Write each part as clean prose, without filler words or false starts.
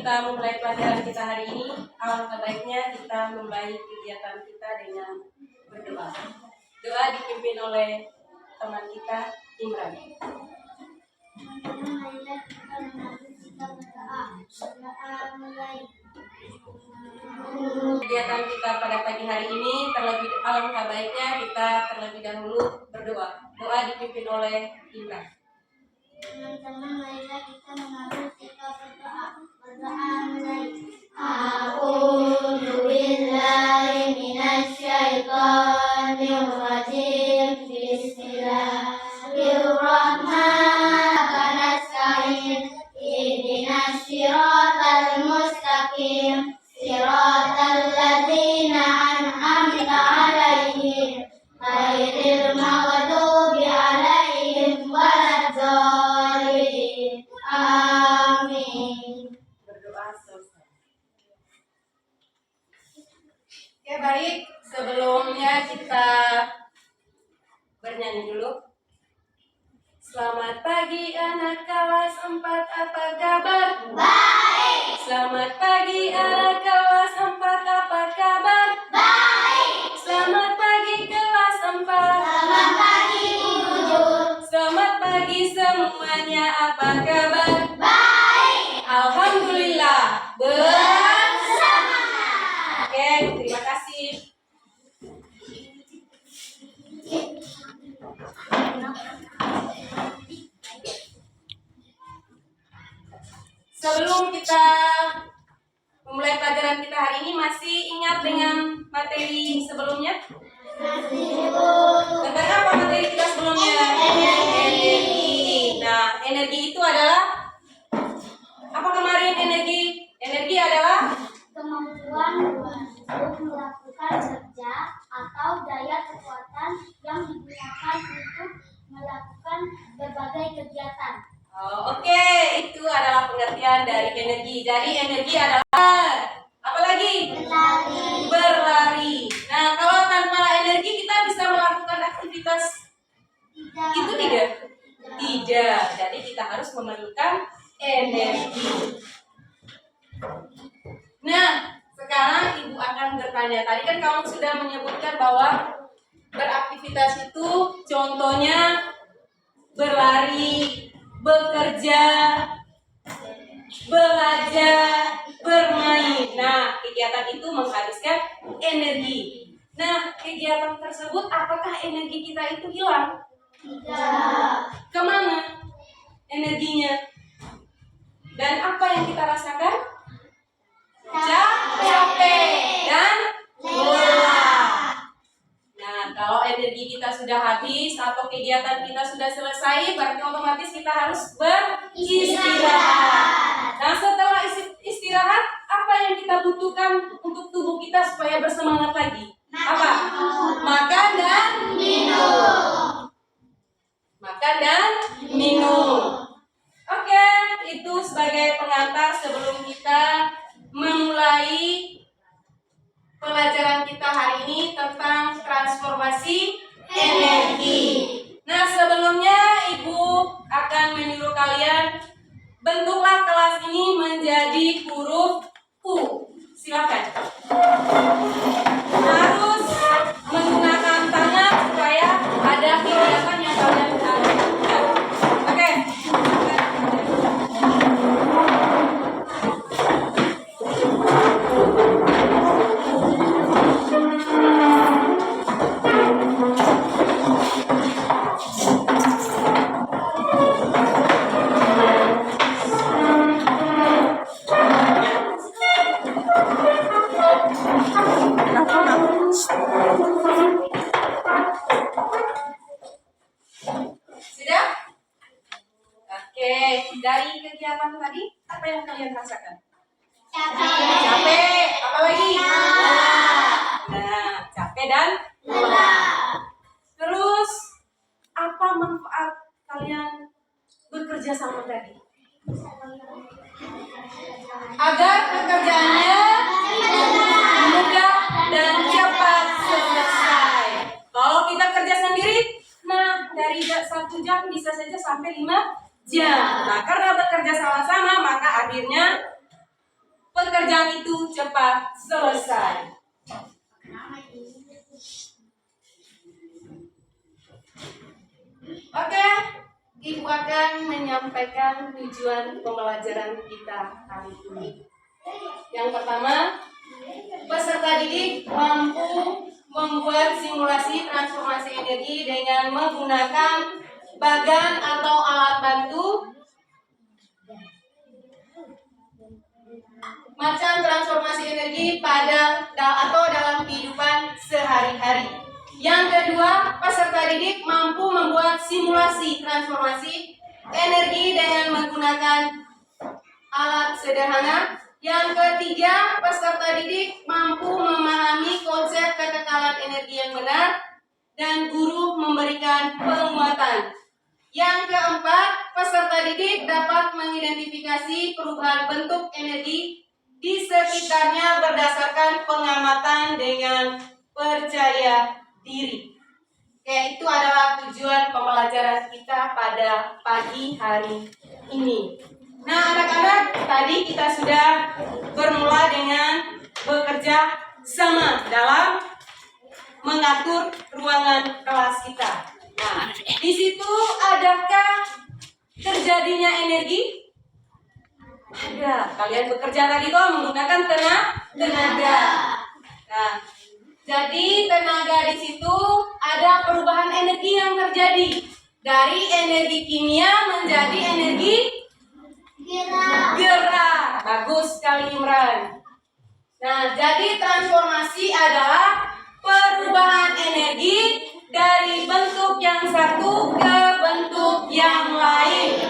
kita memulai pelajaran kita hari ini, alangkah baiknya kita memulai kegiatan kita dengan berdoa. Doa dipimpin oleh teman kita, Imran. Kegiatan kita pada pagi hari ini alangkah baiknya kita terlebih dahulu berdoa. Doa dipimpin oleh Imran. Teman-teman, marilah kita mengambil sikap berdoa. Berdoa mulai. A'udzu billahi minasyaitonir rajim. Bismillahirrahmanirrahim. Ihdinas siratal mustaqim. Siratal ladzina an'amta 'alaihim ghairil maghdubi 'alaihim waladdallin. Amin. Berdoa selesai. Oke, baik. Sebelumnya kita bernyanyi dulu. Selamat pagi anak kelas 4, apa kabar? Baik. Selamat pagi anak kelas 4, apa kabar? Baik. Selamat pagi kelas 4. Selamat pagi Bu Guru. Selamat pagi semuanya, apa kabar? Baik. Alhamdulillah. Bersemangat. Oke, terima kasih. Sebelum kita memulai pelajaran kita hari ini, masih ingat dengan materi sebelumnya? Tentang apa materi kita sebelumnya? Energi. Nah, energi itu adalah apa kemarin energi? Energi adalah Kemampuan untuk melakukan kerja atau daya kekuatan yang digunakan untuk melakukan berbagai kegiatan. Oke, itu adalah pengertian dari energi. Jadi energi adalah apa lagi? Berlari. Nah, kalau tanpa energi kita bisa melakukan aktivitas itu tidak? Tidak. Jadi kita harus memerlukan energi. Nah, sekarang Ibu akan bertanya. Tadi kan kamu sudah menyebutkan bahwa beraktivitas itu contohnya berlari, bekerja, belajar, bermain. Nah, kegiatan itu menghabiskan energi. Nah, kegiatan tersebut apakah energi kita itu hilang? Tidak. Kemana energinya? Dan apa yang kita rasakan? Capek dan lelah. Nah, kalau energi kita sudah habis atau kegiatan kita sudah selesai, berarti otomatis kita harus beristirahat. Nah, setelah istirahat, apa yang kita butuhkan untuk tubuh kita supaya bersemangat lagi? Apa? Makan dan minum. Makan dan minum. Oke, itu sebagai pengantar sebelum kita memulai pelajaran kita hari ini tentang transformasi energi. Nah, sebelumnya Ibu akan menyuruh kalian bentuklah kelas ini menjadi huruf U. Silakan. Harus menggunakan tangan supaya ada kegiatan yang kalian lakukan. Oke. Sudah? Oke, dari kegiatan tadi apa yang kalian rasakan? Capek, apa lagi? Nah, capek dan lelah. Terus apa manfaat kalian bekerja sama tadi? Agar pekerjaannya mudah dan cepat selesai. Kalau kita kerja sendiri, nah dari 1 jam bisa saja sampai 5 jam. Nah, karena bekerja sama-sama, maka akhirnya pekerjaan itu cepat selesai. Oke, Ibu akan menyampaikan tujuan pembelajaran kita hari ini. Yang pertama, peserta didik mampu membuat simulasi transformasi energi dengan menggunakan bagan atau alat bantu macam transformasi energi atau dalam kehidupan sehari-hari. Yang kedua, peserta didik mampu membuat simulasi transformasi energi dengan menggunakan alat sederhana. Yang ketiga, peserta didik mampu memahami konsep kekekalan energi yang benar dan guru memberikan penguatan. Yang keempat, peserta didik dapat mengidentifikasi perubahan bentuk energi di sekitarnya berdasarkan pengamatan dengan percaya diri. Oke, itu adalah tujuan pembelajaran kita pada pagi hari ini. Nah, anak-anak, tadi kita sudah bermula dengan bekerja sama dalam mengatur ruangan kelas kita. Nah, di situ adakah terjadinya energi? Ada. Kalian bekerja tadi kok menggunakan tenaga. Nah, jadi tenaga di situ ada perubahan energi yang terjadi dari energi kimia menjadi energi gerak. Bagus sekali Imran. Nah, jadi transformasi adalah perubahan energi dari bentuk yang satu ke bentuk yang lain.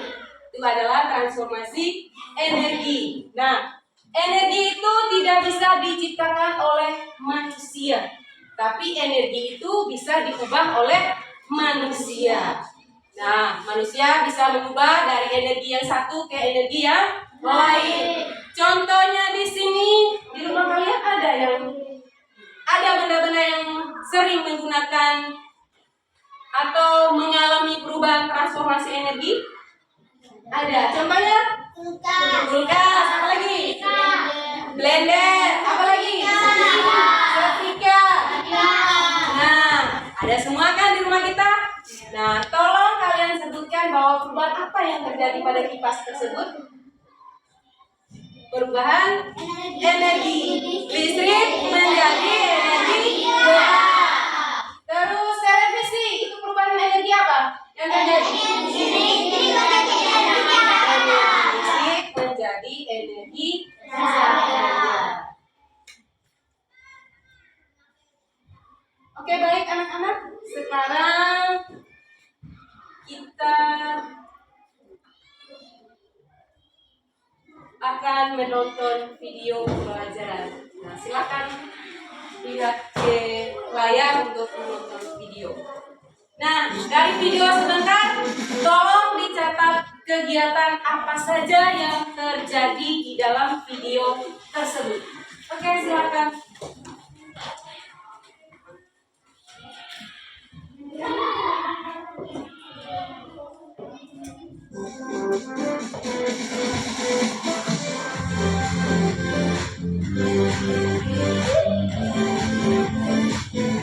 Itu adalah transformasi energi. Nah, energi itu tidak bisa diciptakan oleh manusia, tapi energi itu bisa diubah oleh manusia. Nah, manusia bisa mengubah dari energi yang satu ke energi yang lain. Contohnya di sini, di rumah kalian ada benda-benda yang sering menggunakan atau mengalami perubahan transformasi energi? Ada. Contohnya? Kulkas. Apa lagi? Blender. Apa lagi? Setrika. Nah, ada semua kan di rumah kita? Nah, tolong kalian sebutkan bahwa perubahan apa yang terjadi pada kipas tersebut? Perubahan energi listrik menjadi energi gerak. Terus televisi, itu perubahan energi apa yang terjadi? Listrik menjadi energi cahaya. Oke, baik anak-anak. Sekarang kita akan menonton video pelajaran. Nah, silakan lihat ke layar untuk menonton video. Nah, dari video sebentar, tolong dicatat kegiatan apa saja yang terjadi di dalam video tersebut. Oke, silakan.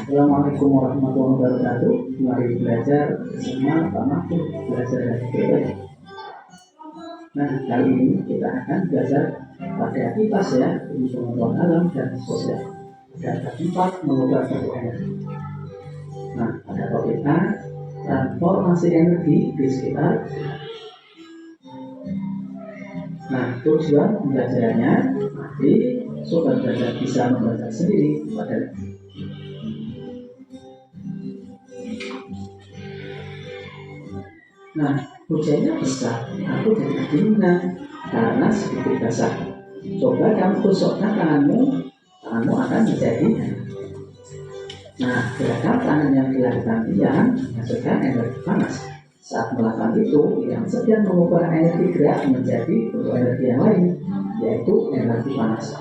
Assalamualaikum warahmatullahi wabarakatuh. Mari belajar bersama Pak Mahfud, belajar dari PPL. Nah, kali ini kita akan belajar pada kipas ya, ini pengetahuan alam dan sosial. Ada 4 mengubah bentuk energi. Nah, pada topik A, transformasi energi di sekitar. Nah, tujuan pembelajarannya nanti sobat belajar bisa membaca sendiri pada. Nah, hujannya besar, aku jadi kebingungan karena sedikit basah. Coba kamu tusukkan tanganmu akan menjadi. Nah, gerakan tangan yang dilakukan yang menghasilkan energi panas. Saat melakukan itu, yang sedang mengubah energi gerak menjadi bentuk energi yang lain, yaitu energi panas.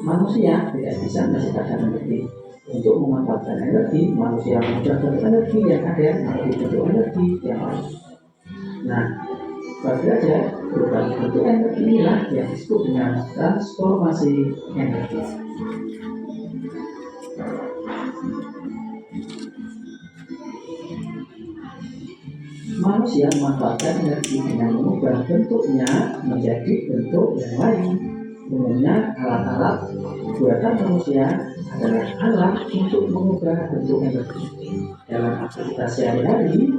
Manusia tidak bisa menciptakan energi. Untuk memanfaatkan energi, manusia mengubah bentuk energi yang ada menjadi bentuk energi yang lain. Nah, Bagi aja perubahan bentuk energi inilah yang disebut dengan transformasi energi. Manusia memanfaatkan energi dengan mengubah bentuknya menjadi bentuk yang lain. Umumnya alat-alat buatan manusia adalah alat untuk mengubah bentuk energi. Dalam aktivitas sehari-hari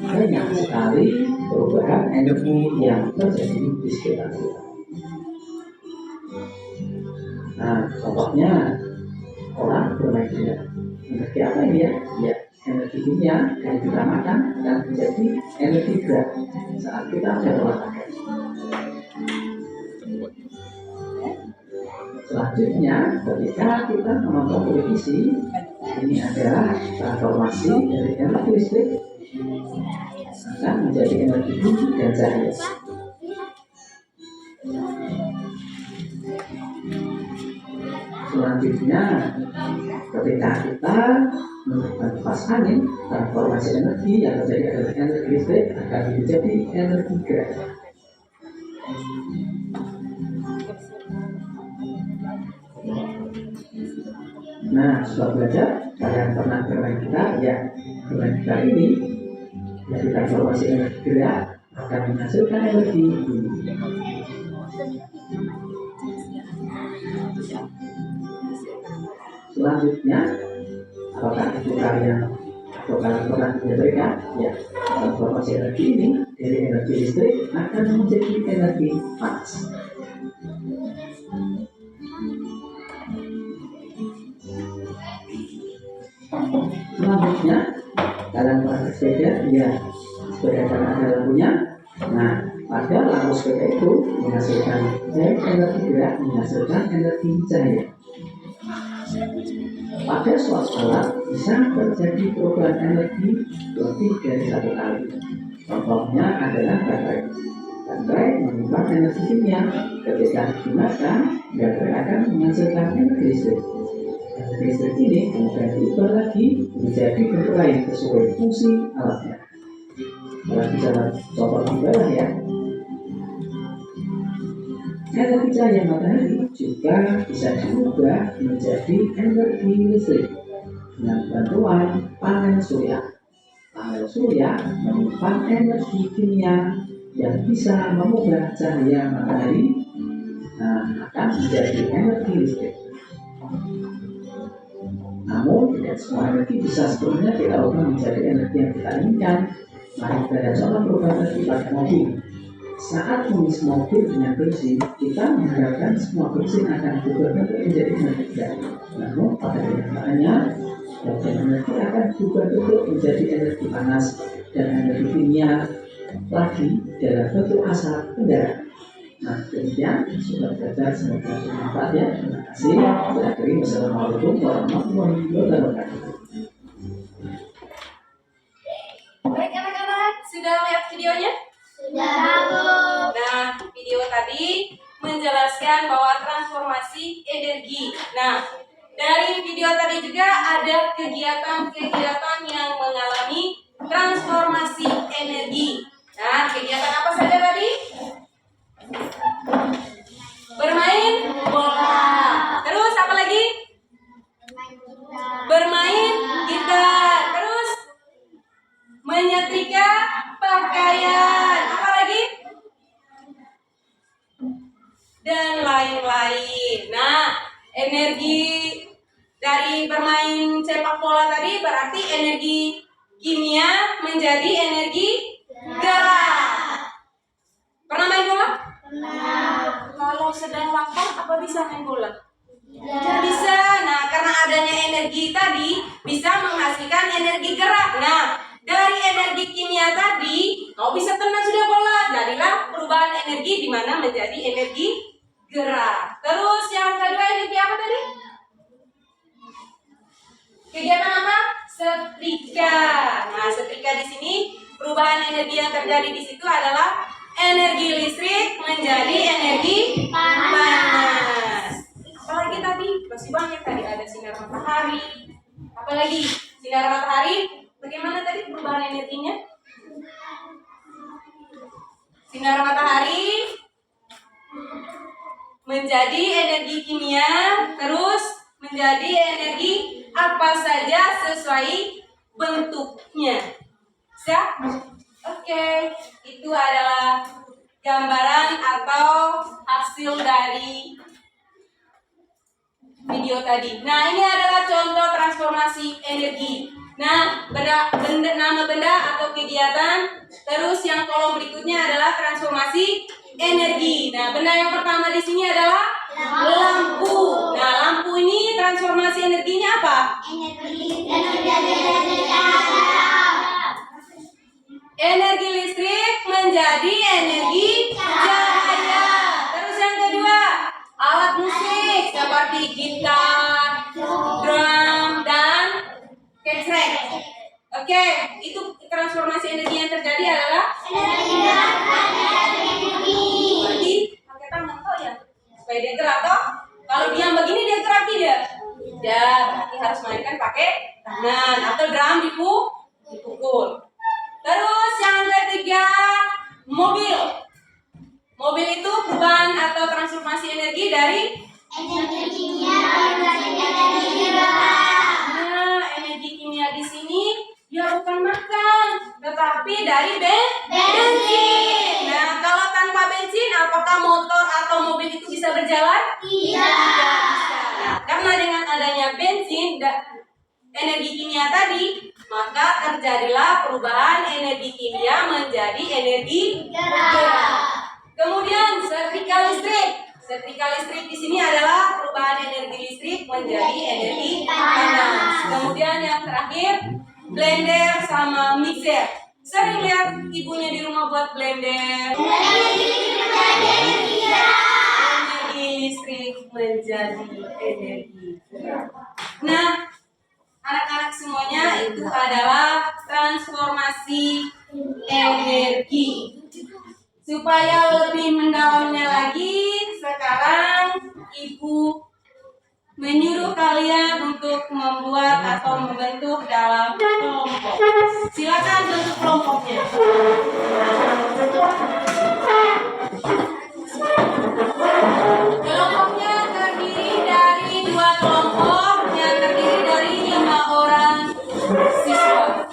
banyak sekali perubahan energi yang terjadi di sekitar kita. Nah, contohnya orang bermain bola. Energi apa ini ya? Ya, energi kimia yang kita makan dan menjadi energi gerak saat kita berolahraga. Selanjutnya, ketika kita menonton televisi, ini adalah transformasi dari energi listrik akan menjadi energi bumi dan cahaya. Selanjutnya, ketika kita menggunakan kipas angin, transformasi energi yang terjadi adalah energi listrik akan menjadi energi gerak. Nah, setelah belajar, kalian pernah bermain gitar? Ya, bermain gitar ini dari transformasi energi gerak akan menghasilkan energi bumi. Selanjutnya, apakah itu kalian atau kalian pernah menyetrika? Ya, transformasi energi ini dari energi listrik akan menjadi energi panas. Selanjutnya, kalian pernah bersepeda? Ya, sepeda karena ada lampunya. Nah, pada lampu sepeda itu menghasilkan energi gerak, menghasilkan energi cahaya. Pada suatu alat bisa terjadi perubahan energi lebih dari satu kali. Contohnya adalah baterai. Baterai menyimpan energi kimia. Ketika digunakan, baterai akan menghasilkan energi listrik. Energi listrik ini kemudian diubah lagi menjadi bentuk lain sesuai fungsi alatnya. Kalian bisa coba di bawah ya. Energi cahaya matahari juga bisa diubah menjadi energi listrik dengan bantuan panel surya. Panel surya menyimpan energi kimia yang bisa mengubah cahaya matahari akan menjadi energi listrik. Namun tidak semua energi bisa sepenuhnya kita ubah menjadi energi yang kita inginkan. Mari kita lihat contoh perubahan energi pada mobil. Saat mengisi mobil dengan bensin, kita mengharapkan semua bensin akan berubah bentuk menjadi energi gerak. Namun pada kenyataannya, bagian energi akan berubah bentuk menjadi energi panas dan energi kimia lagi dalam bentuk asap kendaraan. Nah, demikian sudah belajar, semoga bermanfaat ya. Terima kasih. Saya akhiri, wassalamualaikum warahmatullahi wabarakatuh. Baik anak-anak, sudah lihat videonya? Nah, video tadi menjelaskan bahwa transformasi energi. Nah, dari video tadi juga ada kegiatan-kegiatan yang mengalami transformasi energi. Nah, kegiatan apa saja tadi? Bermain bola. Terus apa lagi? Bermain gitar. Terus menyetrika pakaian. Apa lagi? Dan lain-lain. Nah, energi dari bermain sepak bola tadi berarti energi kimia menjadi energi gerak. Pernah main bola? Pernah. Kalau sedang lapar apa bisa main bola? Tidak bisa. Nah, karena adanya energi tadi bisa menghasilkan energi gerak. Nah, dari energi kimia tadi kau bisa tenang sudah bola. Jadilah perubahan energi di mana menjadi energi gerak. Terus yang kedua energi apa tadi? Kegiatan apa? Setrika. Nah, setrika di sini perubahan energi yang terjadi di situ adalah energi listrik menjadi energi panas. Apalagi tadi masih banyak tadi ada sinar matahari. Apalagi sinar matahari, bagaimana tadi perubahan energinya? Sinar matahari menjadi energi kimia, terus menjadi energi apa saja sesuai bentuknya. Siap? Oke, itu adalah gambaran atau hasil dari video tadi. Nah, ini adalah contoh transformasi energi. Nah, nama benda atau kegiatan. Terus yang kolom berikutnya adalah transformasi energi. Nah, benda yang pertama di sini adalah lampu. Nah, lampu ini transformasi energinya apa? Energi listrik menjadi energi cahaya. Terus yang kedua, alat musik seperti gitar, drum, dan ketrek. Oke, itu transformasi energi yang terjadi adalah berarti pakai tangan toh ya, supaya dia gerak toh. Kalau diam begini dia gerak tidak? Tidak, berarti harus mainkan pakai tangan atau drum dipukul. Terus yang ketiga, mobil. Mobil itu perubahan atau transformasi energi dari energi kimia di sini dia bukan makan, tetapi dari bensin. Nah, kalau tanpa bensin, apakah motor atau mobil itu bisa berjalan? Tidak bisa. Nah, karena dengan adanya bensin dan energi kimia tadi, maka terjadilah perubahan energi kimia menjadi energi gerak. Kemudian setrika listrik. Setrika listrik di sini adalah perubahan energi listrik menjadi energi panas. Kemudian yang terakhir, blender sama mixer. Sering lihat ibunya di rumah buat blender. Energi listrik menjadi energi gerak. Nah, anak-anak semuanya itu adalah transformasi energi. Supaya lebih mendalamnya lagi, sekarang Ibu menyuruh kalian untuk membuat atau membentuk dalam kelompok. Silakan bentuk kelompoknya. Kelompoknya terdiri dari 2 kelompok yang terdiri dari 5 orang siswa.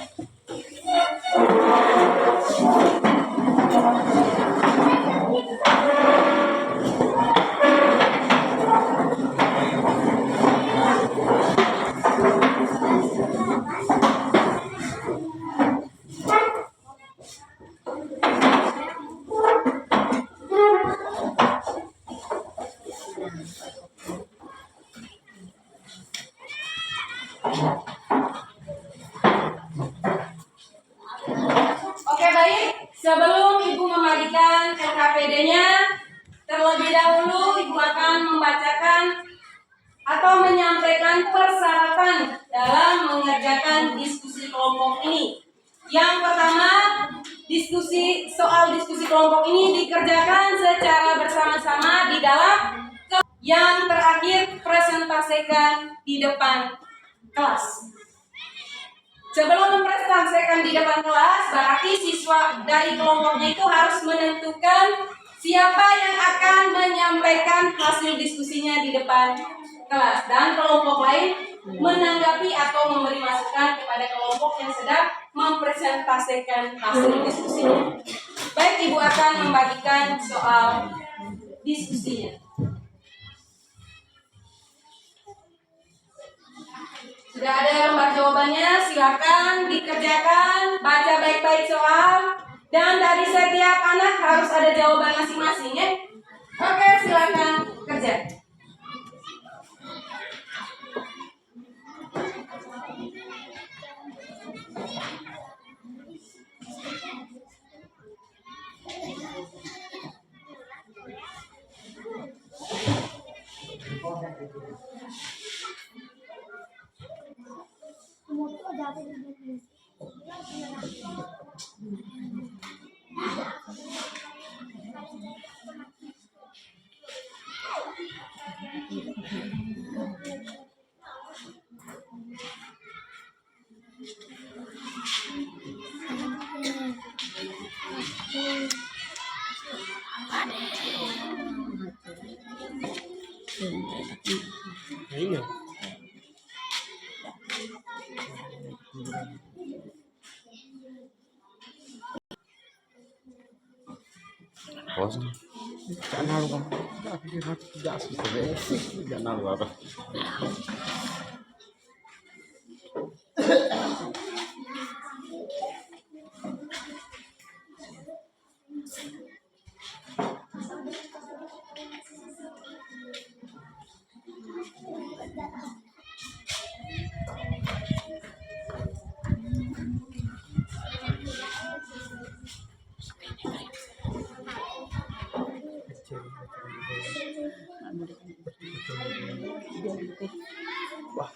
Oke, baik. Sebelum Ibu membagikan LKPD-nya, terlebih dahulu Ibu akan membacakan atau menyampaikan persyaratan dalam mengerjakan diskusi kelompok ini. Yang pertama, soal diskusi kelompok ini dikerjakan secara bersama-sama di dalam. Yang terakhir, presentasikan di depan kelas. Sebelum mempresentasikan di depan kelas, berarti siswa dari kelompoknya itu harus menentukan siapa yang akan menyampaikan hasil diskusinya di depan kelas. Dan kelompok lain menanggapi atau memberi masukan kepada kelompok yang sedang mempresentasikan hasil diskusinya. Baik, Ibu akan membagikan soal diskusinya. Sudah ada lembar jawabannya, silakan dikerjakan, baca baik-baik soal, dan dari setiap anak harus ada jawaban masing-masing ya. Oke, silakan kerja. Bos, jangan lupa. Jangan lupa. Wah,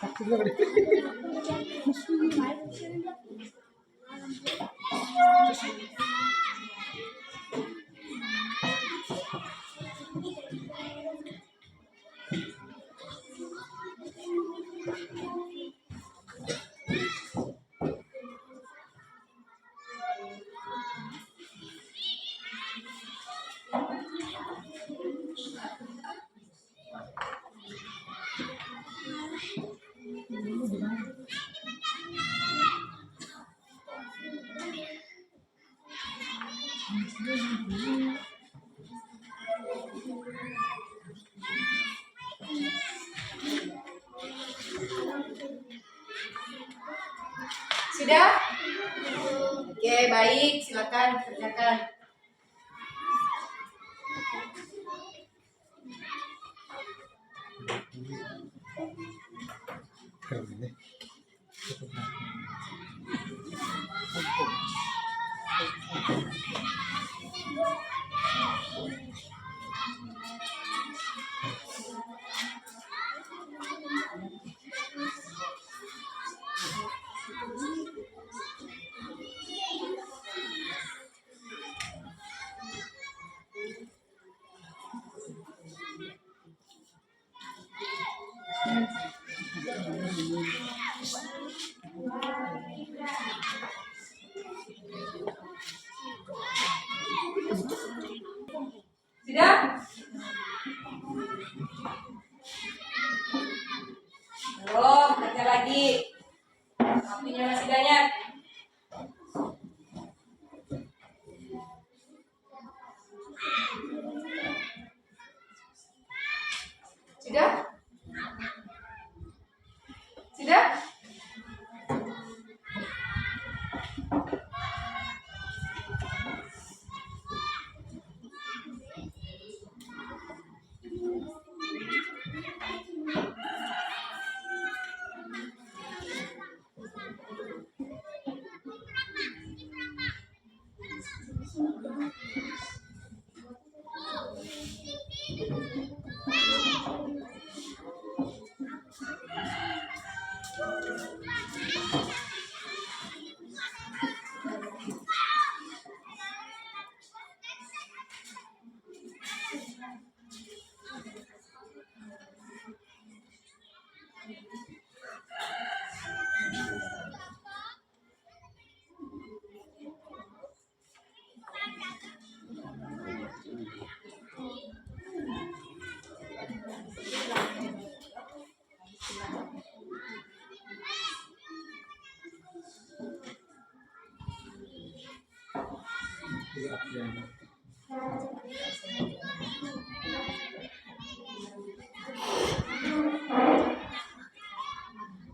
Sudah? Oke, baik. Silakan kerjakan. Sudah? Belum, kerja lagi. Waktunya masih banyak. Sudah? Sudah?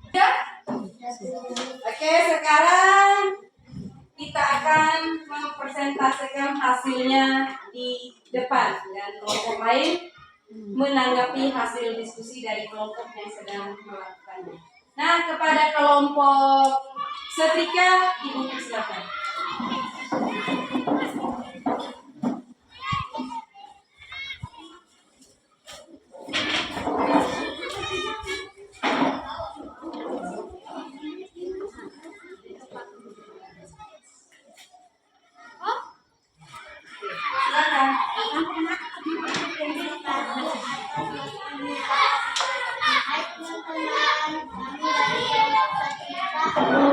Sudah? Oke, sekarang kita akan mempresentasikan hasilnya di depan dan kelompok lain menanggapi hasil diskusi dari kelompok yang sedang melakukannya. Nah, kepada kelompok setrika, Ibu silakan. Silakan. Hai teman-teman, kami dari kelompok setrika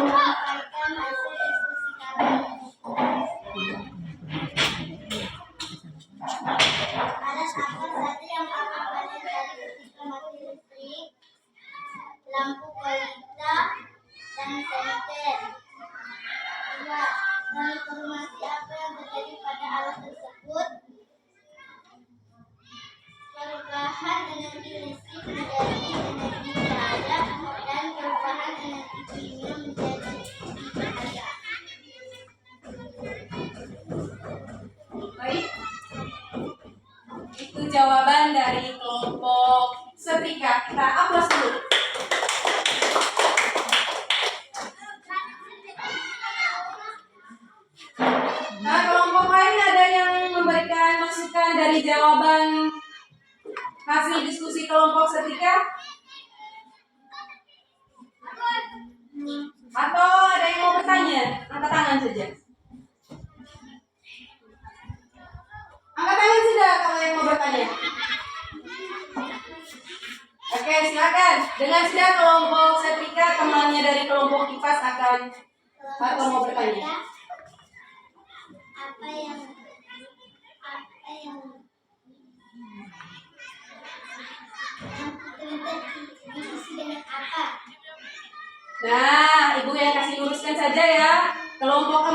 menyampaikan hasil diskusi kami. Alat apa saja yang pakai panel dari fisika mati listrik, lampu balita, dan senter. 2. Transformasi apa yang terjadi pada alat tersebut? Perubahan energi listrik menjadi energi cahaya dan perubahan energi kimia menjadi energi cahaya. Baik. Itu jawaban dari kelompok setrika. Kita aplaus dulu. Nah, kelompok lain ada yang memberikan masukan dari jawaban hasil diskusi kelompok setrika? Atau ada yang mau bertanya? Angkat tangan saja. Angkat tangan sudah kalau yang mau bertanya. Oke, silakan. Dengan sudah kelompok setrika, temannya dari kelompok kipas akan atau mau bertanya. Apa yang diisi dengan apa? Nah, ibu yang kasih luruskan saja ya. Kelompok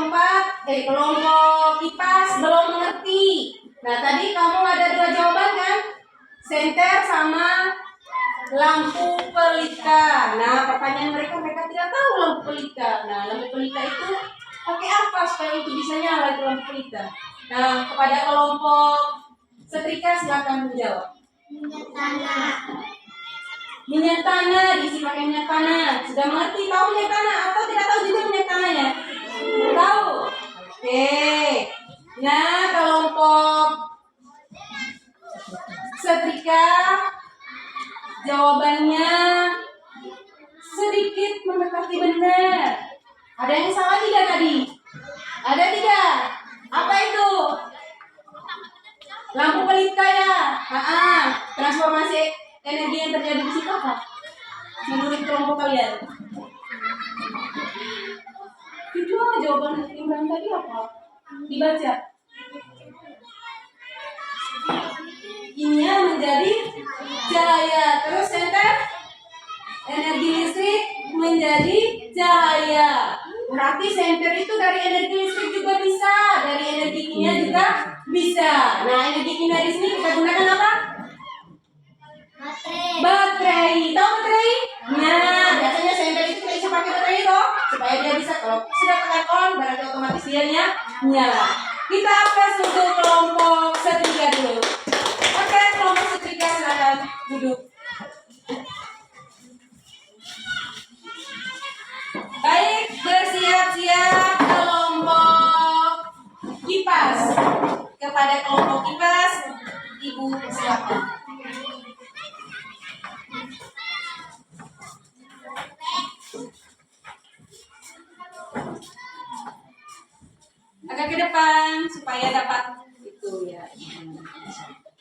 kipas belum mengerti. Nah, tadi kamu ada dua jawaban kan? Senter sama lampu pelita. Nah, pertanyaan mereka tidak tahu lampu pelita. Nah, lampu pelita itu pakai apa supaya itu bisa nyala itu lampu pelita? Nah, kepada kelompok setrika silakan menjawab. Minyak tanah, diisi pakai minyak tanah. Sudah mengerti tahu minyak tanah atau tidak tahu juga minyak tanahnya? Tahu. Oke. Nah, kelompok setrika jawabannya sedikit mendekati benar. Ada yang salah tidak tadi? Ada tidak? Apa itu? Lampu pelita ya. Transformasi energi yang terjadi di situ apa? Menurut kelompok kalian? Itu jawaban Imran tadi apa? Dibaca. Kimia menjadi cahaya. Terus senter energi listrik menjadi cahaya. Berarti senter itu dari energi listrik juga bisa, dari energi kimia juga bisa. Nah, energi kimia di sini kita gunakan apa? Baterai. Tahu baterai? Nah, biasanya senter itu kita bisa pakai baterai itu supaya dia bisa kalau sudah tekan on berarti otomatis dia nyala. Kita aplaus untuk kelompok setrika dulu. Oke, kelompok setrika silakan duduk. Baik, bersiap-siap kelompok kipas. Kepada kelompok kipas, Ibu silakan. Agak ke depan supaya dapat itu ya.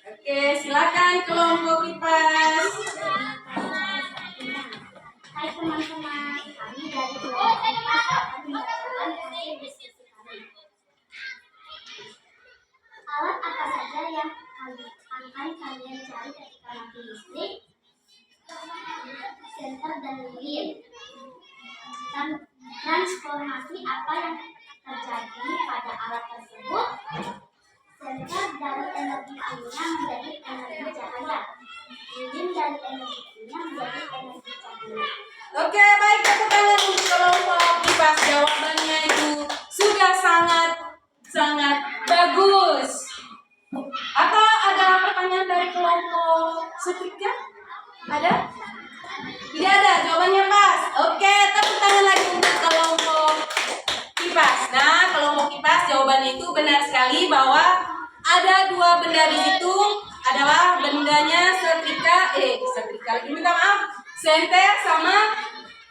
Oke, silakan kelompok kipas. Hai teman-teman, kami dari kelompok kipas akan membacakan hasil diskusi kami. Alat apa saja yang akan kalian cari ketika mati listrik? Senter dan lilin. Transformasi apa yang terjadi pada alat tersebut? Senter dari energi kimia menjadi energi cahaya. Lilin dari energi kimia menjadi energi cahaya. Oke, baik, tepuk tangan untuk kelompok kipas. Jawabannya itu sudah sangat bagus. Atau ada pertanyaan dari kelompok setrika? Ada? Tidak ada, jawabannya pas. Oke, tepuk tangan lagi untuk kelompok kipas. Nah, kelompok kipas jawabannya itu benar sekali bahwa ada dua benda di situ adalah bendanya setrika lagi minta maaf, senter sama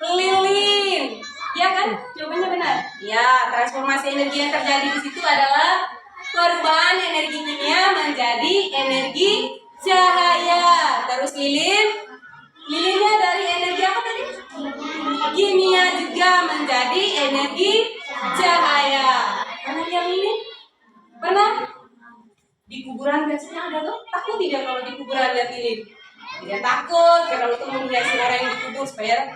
lilin. Ya kan? Jawabannya benar. Ya, transformasi energi yang terjadi di situ adalah perubahan energi kimia menjadi energi cahaya. Terus lilinnya dari energi apa tadi? Kimia juga menjadi energi cahaya. Pernah lihat lilin? Pernah? Di kuburan biasanya ada tuh. Takut tidak kalau di kuburan lihat lilin? Tidak takut, karena itu menghiasi orang yang dikubur supaya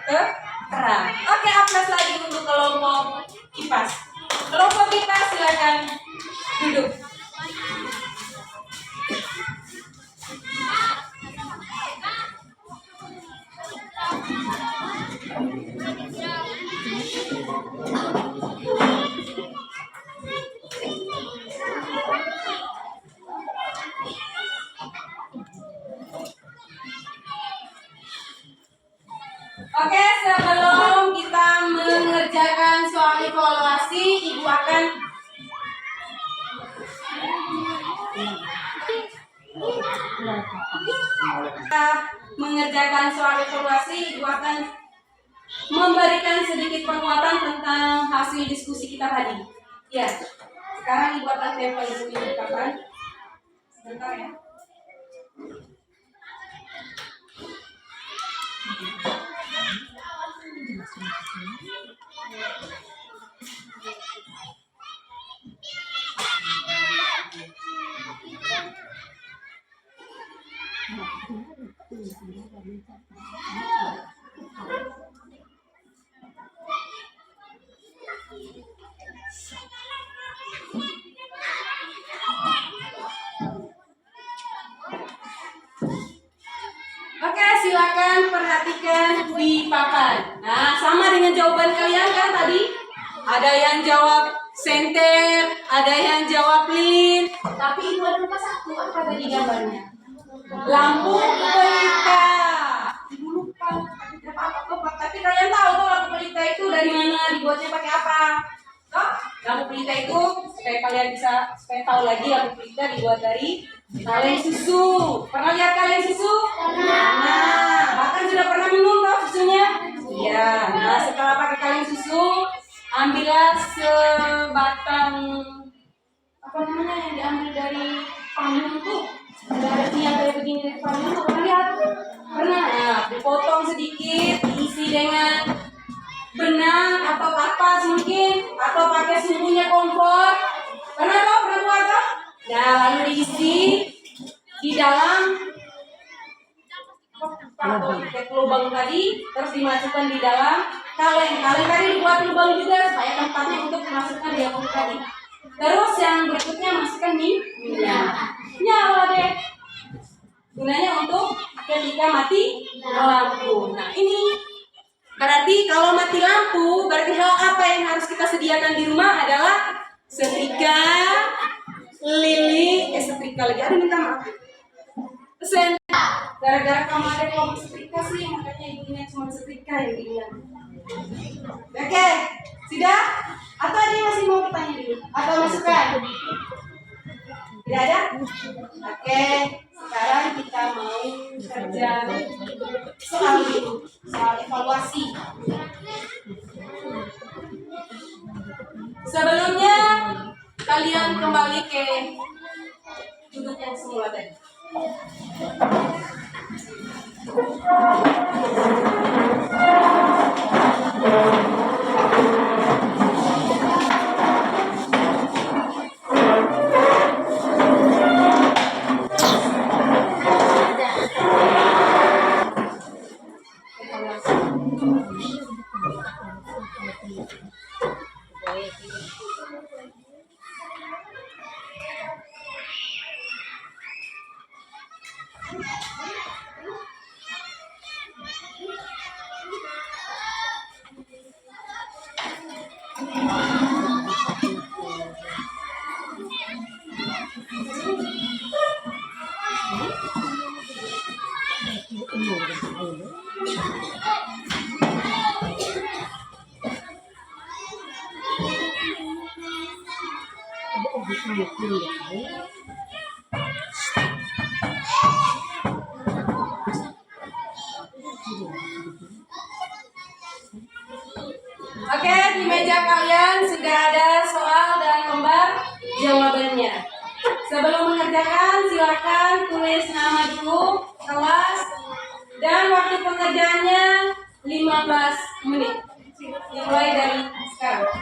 terang. Oke, aplaus lagi untuk kelompok IPAS. Kelompok IPAS silakan duduk. Oke, sebelum kita mengerjakan soal evaluasi, Ibu akan memberikan sedikit penguatan tentang hasil diskusi kita tadi. Ya, sekarang Ibu akan tempel Ibu ini kapan? Sebentar ya. Oke, silakan perhatikan di papan. Nah, sama dengan jawaban kalian kan tadi? Ada yang jawab senter, ada yang jawab lilin. Tapi itu ada lupa satu, apa tadi gambarnya? Lampu pelita. Ibu lupa, tapi kalian tahu tuh lampu pelita itu dari mana, dibuatnya pakai apa? Toh, lampu pelita itu supaya kalian supaya tahu lagi lampu pelita dibuat dari kaleng susu. Pernah lihat kaleng susu? Nah, bahkan sudah pernah minum toh susunya? Iya. Nah, setelah pakai kaleng susu, ambillah sebatang apa namanya yang diambil dari payung tuh. Ada yang kayak begini dari payung tuh, pernah lihat? Pernah. Nah, dipotong sedikit, diisi dengan benang atau kapas mungkin, atau pakai sumbunya kompor. Pernah buat toh? Nah, lalu diisi di dalam pakai lubang tadi, terus dimasukkan di dalam kaleng. Kaleng tadi dibuat lubang juga supaya tempatnya untuk memasukkan diapun tadi. Terus yang berikutnya masukkan minyak. Nyala deh. Gunanya untuk ketika mati lampu. Nah, ini berarti kalau mati lampu, berarti hal apa yang harus kita sediakan di rumah adalah setrika, setrika lagi. Aduh, minta maaf. Gara-gara kamu ada kelompok setrika sih, makanya ibunya cuma setrika yang diingat. Oke, sudah? Atau ada yang masih mau bertanya dulu? Atau masukkan? Tidak ada? Oke, sekarang kita mau kerja soal evaluasi. Sebelumnya, kalian kembali ke duduk yang semula tadi. Oke, di meja kalian sudah ada soal dan lembar jawabannya. Sebelum mengerjakan, silakan tulis nama dulu, kelas, dan waktu pengerjaannya 15 menit. Dimulai dari sekarang.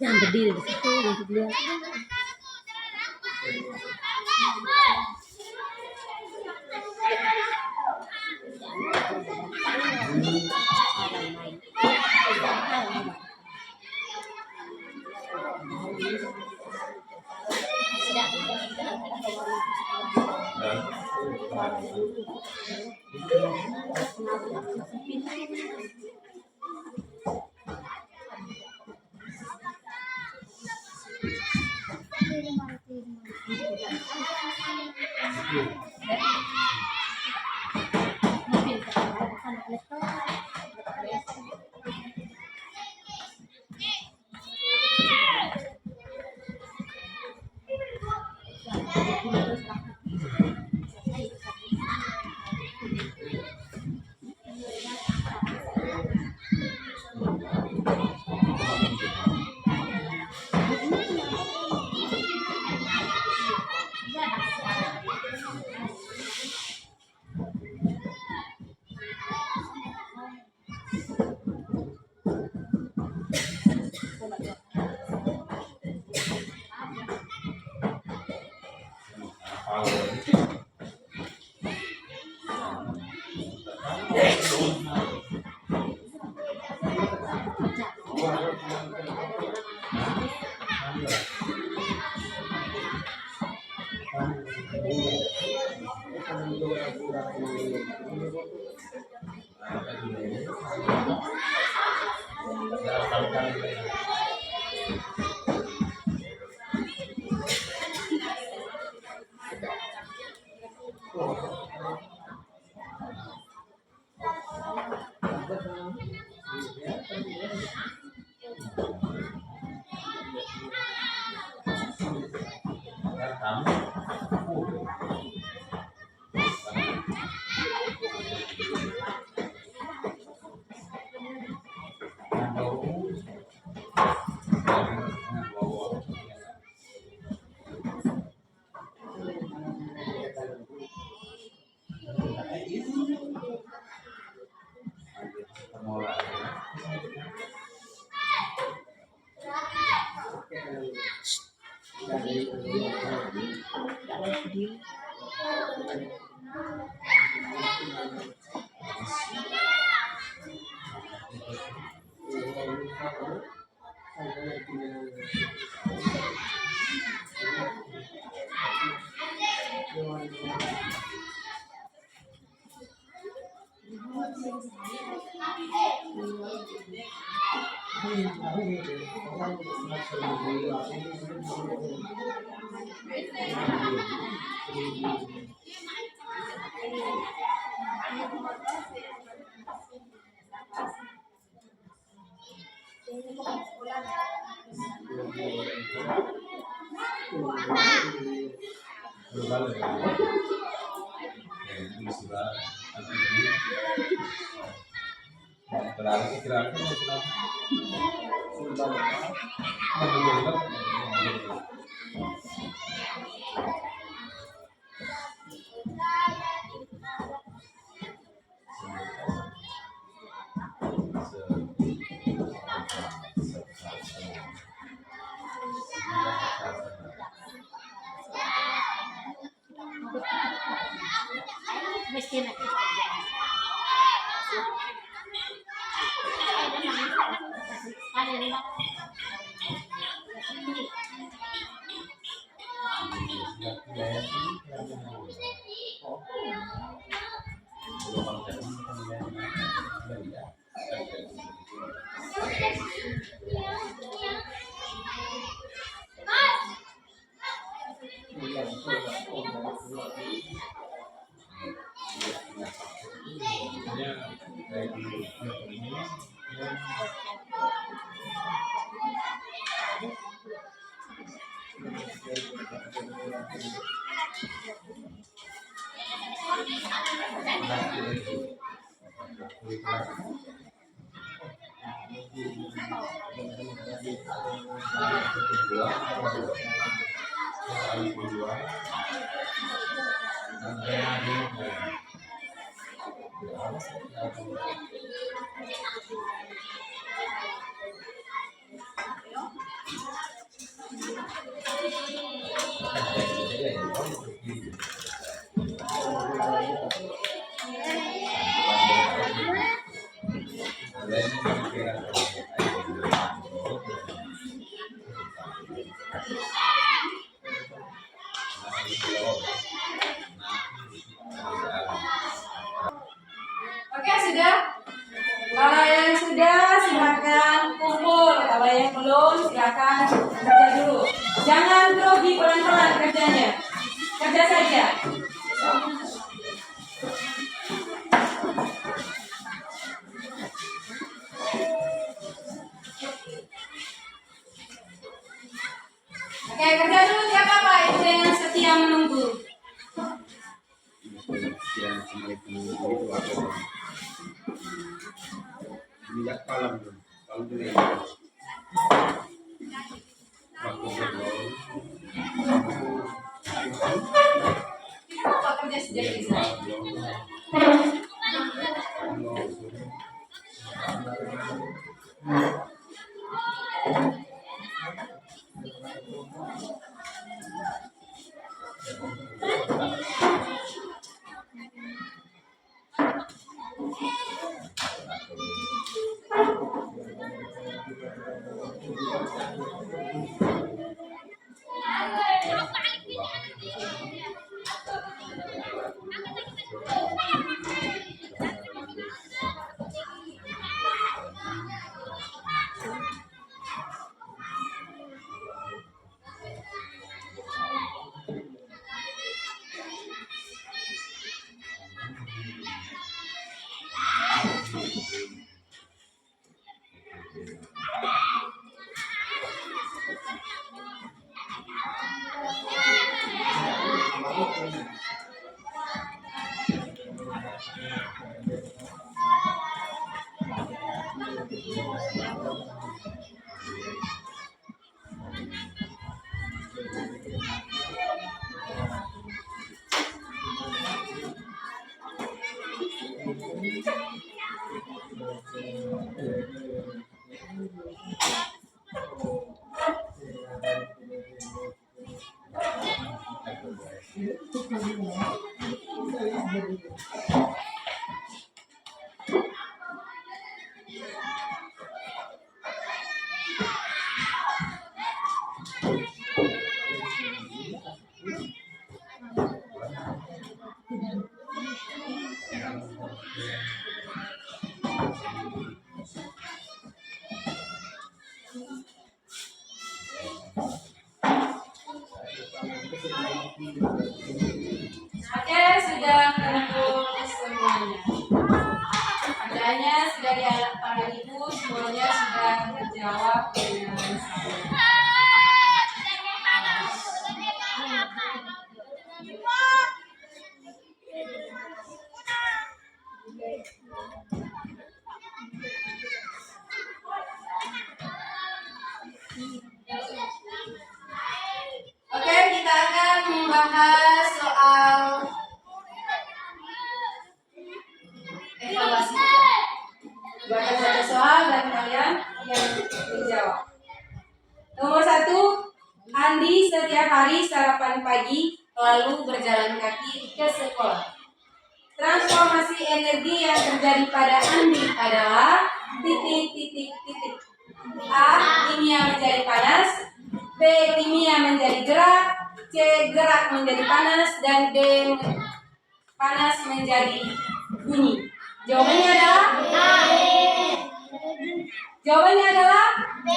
Jangan berdiri di situ, nanti dia. Global ya. Itu istilah Miskin. Ada lima. Oke, sudah. Kalau yang sudah, silakan kumpul. Kalau yang belum, silakan kerja dulu. Jangan grogi, pelan-pelan kerjanya. Kerja saja. Oke, kerja dulu siapa Pak? Itu yang setia menunggu. Kita Pak kerja sejak bisa. Oke, sudah kumpul semuanya. Adanya sudah dialah ibu, semuanya sudah terjawab dengan sama. membahas soal evaluasi. Baca soal dan kalian yang menjawab. Nomor 1, Andi setiap hari sarapan pagi lalu berjalan kaki ke sekolah. Transformasi energi yang terjadi pada Andi adalah titik. A. Kimia menjadi panas, B. Kimia menjadi gerak, C. Gerak menjadi panas, dan D. Panas menjadi bunyi. Jawabannya adalah Jawabannya adalah B.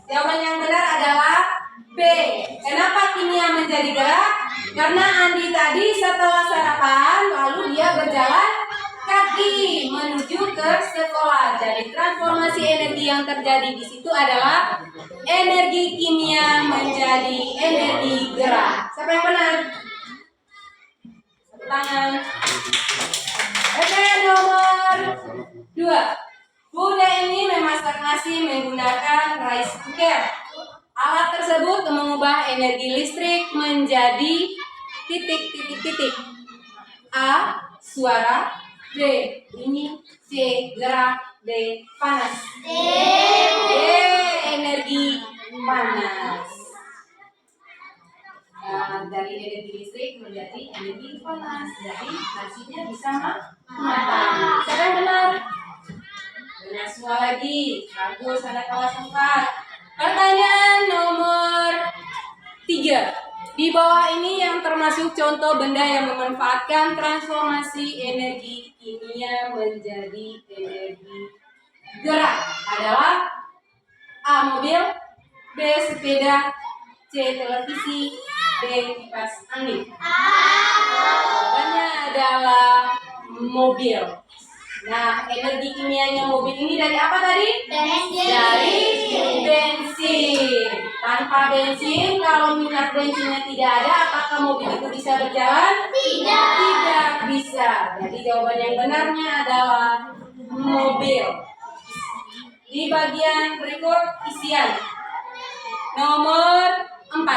Jawaban yang benar adalah B. Kenapa kimia menjadi gerak? Karena Andi tadi setelah sarapan lalu dia berjalan kaki menuju ke sekolah. Jadi transformasi energi yang terjadi di situ adalah energi kimia menjadi energi gerak. Siapa yang benar? Satu tangan. Oke, nomor 2. Bunda ini memasak nasi menggunakan rice cooker. Alat tersebut mengubah energi listrik menjadi titik. A. Suara, B. Bunyi, C. Gerak, D. Panas. D. Energi panas. Nah, dari energi listrik menjadi energi panas. Jadi nasinya bisa matang. Siapa yang benar? Benar semua lagi. Bagus, ada kelas 4. Pertanyaan nomor 3. Di bawah ini yang termasuk contoh benda yang memanfaatkan transformasi energi kimia menjadi energi gerak adalah A. Mobil, B. Sepeda, C. Televisi, D. Kipas angin. Jawabannya adalah mobil. Nah, energi kimianya mobil ini dari apa tadi? Bensin. Dari bensin. Tanpa bensin, kalau minyak bensinnya tidak ada, apakah mobil itu bisa berjalan? Tidak. Tidak bisa. Jadi jawaban yang benarnya adalah mobil. Di bagian berikut isian. Nomor 4.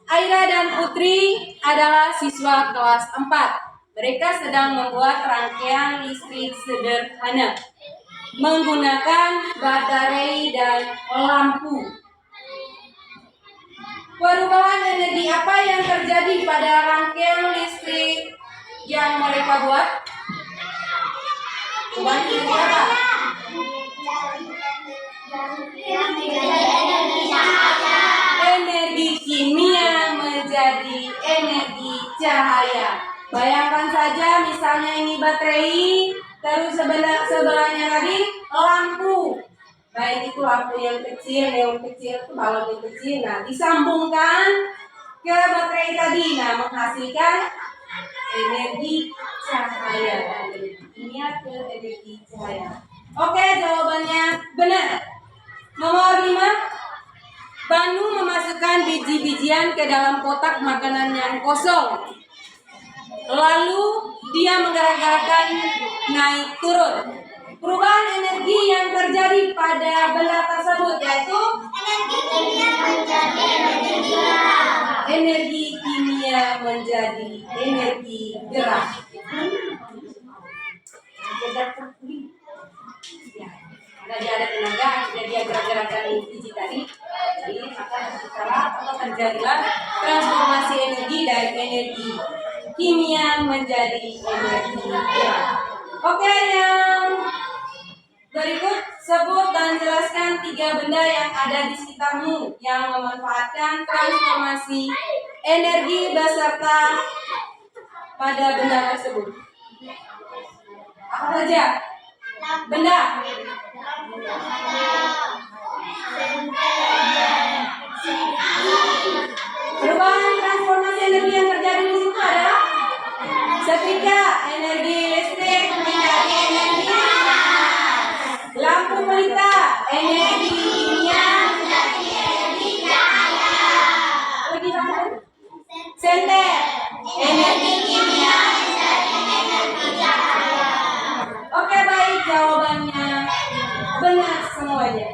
Aira dan Putri adalah siswa kelas 4. Mereka sedang membuat rangkaian listrik sederhana menggunakan baterai dan lampu. Perubahan energi apa yang terjadi pada rangkaian listrik yang mereka buat? Perubahan energi apa? Energi kimia menjadi energi cahaya. Bayangkan saja misalnya ini baterai, terus sebelahnya tadi lampu. Baik itu lampu yang kecil, neon kecil, itu balon yang kecil. Nah, disambungkan ke baterai tadi. Nah, menghasilkan energi cahaya. Energi kimia ke energi cahaya. Oke, jawabannya benar. Nomor 5. Banu memasukkan biji-bijian ke dalam kotak makanan yang kosong. Lalu dia menggerak-gerakkan naik turun. Perubahan energi yang terjadi pada benda tersebut yaitu energi kimia menjadi energi gerak. Karena dia ada tenaga, jadi dia gerak-gerakkan biji tadi. Jadi maka terjadilah transformasi energi dari energi kimia menjadi energi gerak. Oke, yang berikut sebut dan jelaskan 3 benda yang ada di sekitarmu yang memanfaatkan transformasi energi beserta pada benda tersebut. Apa saja? Benda. Perubahan transformasi energi yang terjadi di situ adalah setrika, energi listrik menjadi energi panas. Lampu pelita, energi kimia menjadi energi cahaya. Lagi satu. Senter, energi kimia menjadi energi cahaya. Oke, baik, jawabannya benar semuanya.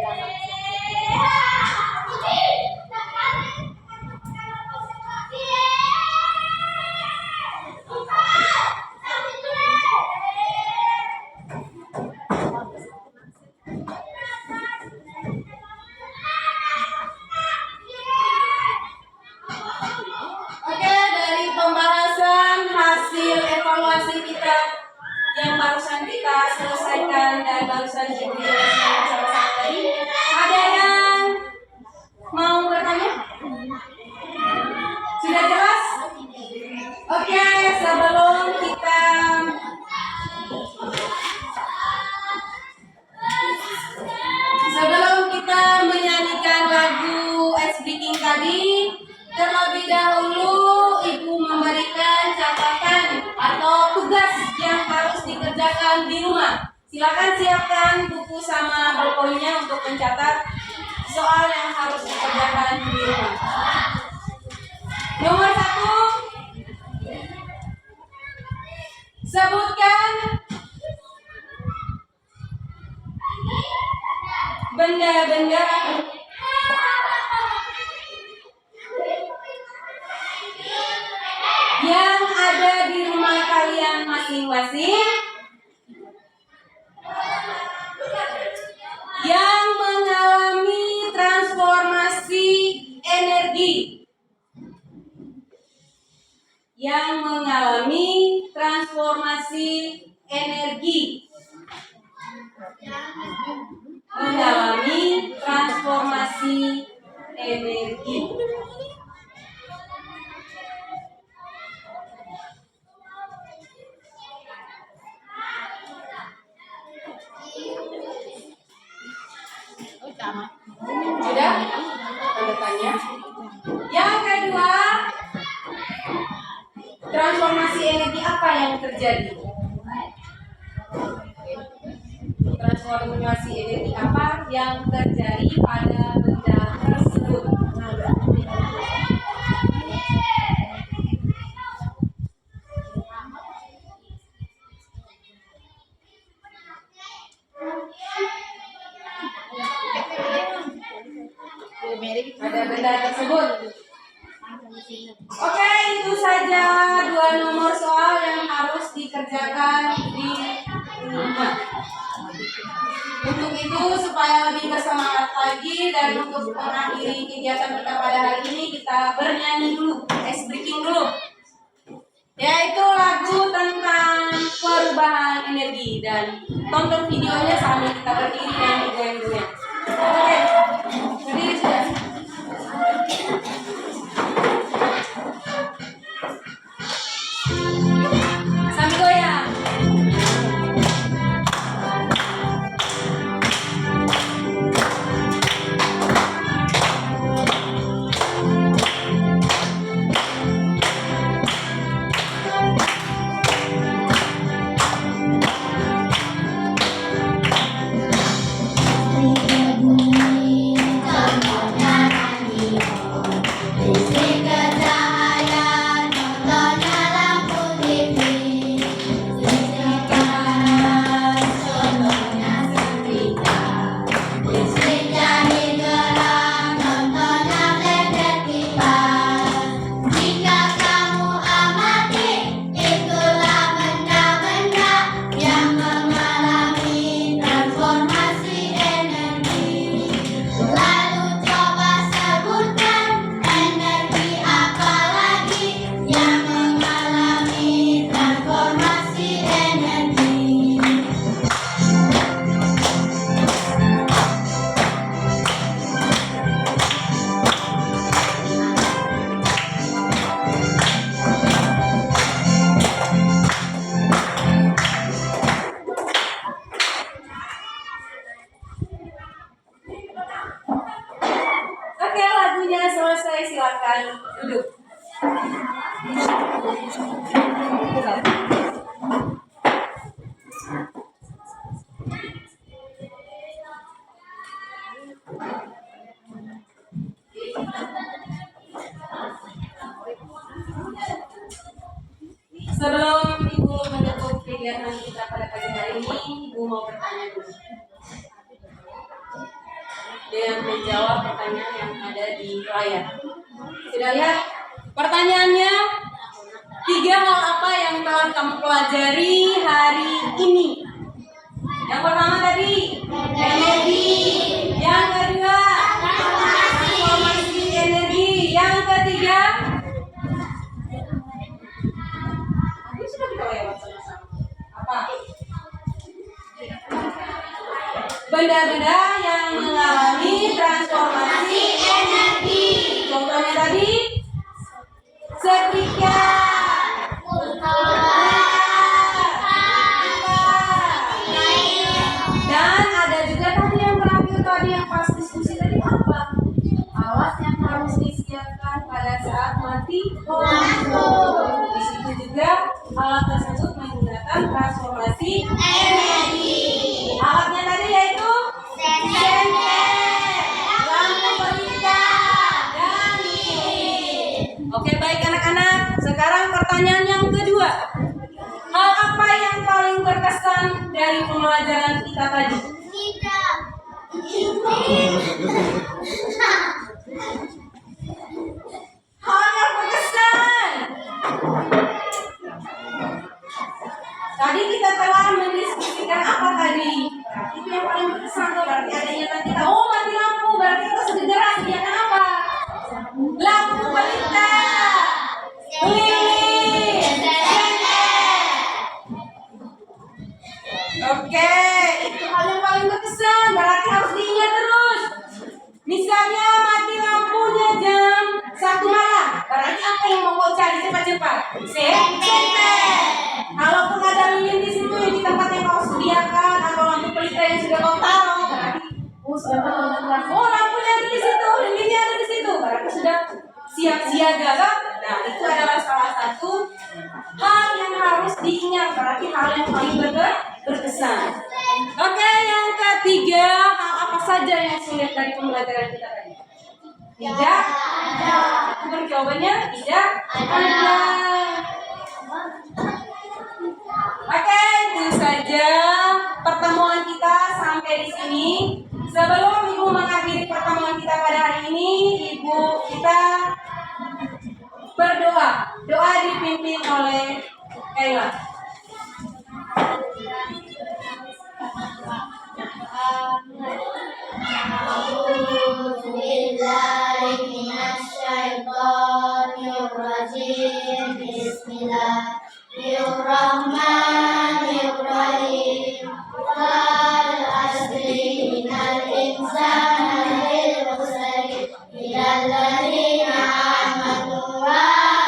kita selesaikan dan barusan dijelaskan bersama-sama tadi. Ada yang mau bertanya? Sudah jelas? Oke, sebelum kita menyanyikan lagu Ice Breaking tadi, terlebih dahulu Ibu memberikan catatan atau tugas yang harus dikerjakan di rumah. Silakan siapkan buku sama ballpointnya untuk mencatat soal yang harus dikerjakan di rumah. Nomor 1, sebutkan benda-benda yang ada di rumah kalian masing-masing yang mengalami transformasi energi. Yang mengalami transformasi energi. Mengalami transformasi energi. Sudah? Tanda tanya. Yang kedua, transformasi energi apa yang terjadi? Transformasi energi apa yang terjadi pada benda tersebut? Ada benda tersebut. Oke, itu saja 2 nomor soal yang harus dikerjakan di rumah. Untuk itu, supaya lebih bersemangat lagi dan untuk mengakhiri kegiatan kita pada hari ini, kita bernyanyi dulu, ice breaking dulu, yaitu lagu tentang perubahan energi. Dan tonton videonya sambil kita berdiri dan bergoyang-goyang. Oke, berdiri sudah. Sambil goyang. Oke, lagunya selesai, silakan duduk. Sebelum Ibu menutup kegiatan kita pada pagi hari ini, Ibu mau bertanya dulu. Dan menjawab pertanyaan yang ada di layar. Sudah lihat pertanyaannya? 3 hal apa yang telah kamu pelajari hari ini? Yang pertama tadi energi. Yang kedua transformasi energi. Yang ketiga ini sudah kita lewat sama-sama. Apa? Benda-benda yang mengalami transformasi energi. Contohnya tadi setrika, dan ada juga tadi yang terakhir tadi yang pas diskusi tadi apa? Alat yang harus disiapkan pada saat mati lampu. Di situ juga alat tersebut menggunakan transformasi energi. Alatnya tadi yaitu senter, lampu pelita, dan lilin. Oke, baik anak-anak. Sekarang pertanyaan yang kedua. Hal apa yang paling berkesan dari pembelajaran kita tadi? Tidak. Hal yang berkesan. Tadi kita telah mendiskusikan apa tadi? Itu yang paling berkesan tuh berarti adanya tadi. Oh, mati lampu. Berarti kita segera sediakan apa? Lampu pelita, lilin, senter. Oke, itu hal yang paling berkesan. Berarti harus diingat terus. Misalnya mati lampunya jam 1 malam. Berarti apa yang mau kau cari cepat-cepat? Senter. Kalaupun ada lilin di situ di tempat yang kau sediakan atau lampu pelita yang sudah kau taruh, berarti lampunya ada di situ, lilinnya ada di situ. Berarti sudah siap siaga kan? Nah, itu adalah salah satu hal yang harus diingat. Berarti hal yang paling berkesan. Oke, yang ketiga, hal apa saja yang sulit dari pembelajaran kita tadi? Tidak ada. Itu jawabannya tidak ada. Oke, itu saja pertemuan kita sampai di sini. Sebelum Ibu mengakhiri pertemuan kita pada hari ini, Ibu kita berdoa. Doa dipimpin oleh Kayla. Bismillahirrahmanirrahim. Wal asri innal insana lafi khusr illa alladziina aamanu wa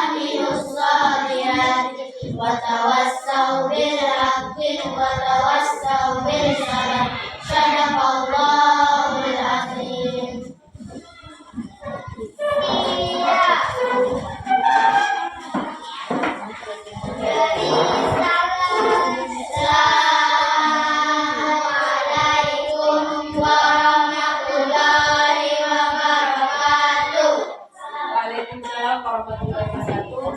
amilus shalihati wa tawassaw bil haqqi wa tawassaw bis sabr. Shadaqallahul azim. Assalamualaikum warahmatullahi wabarakatuh. Waalaikumsalam warahmatullahi wabarakatuh.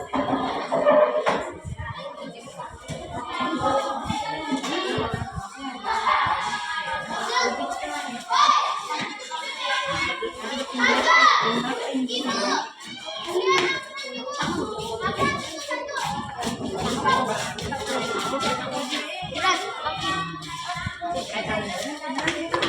Itu.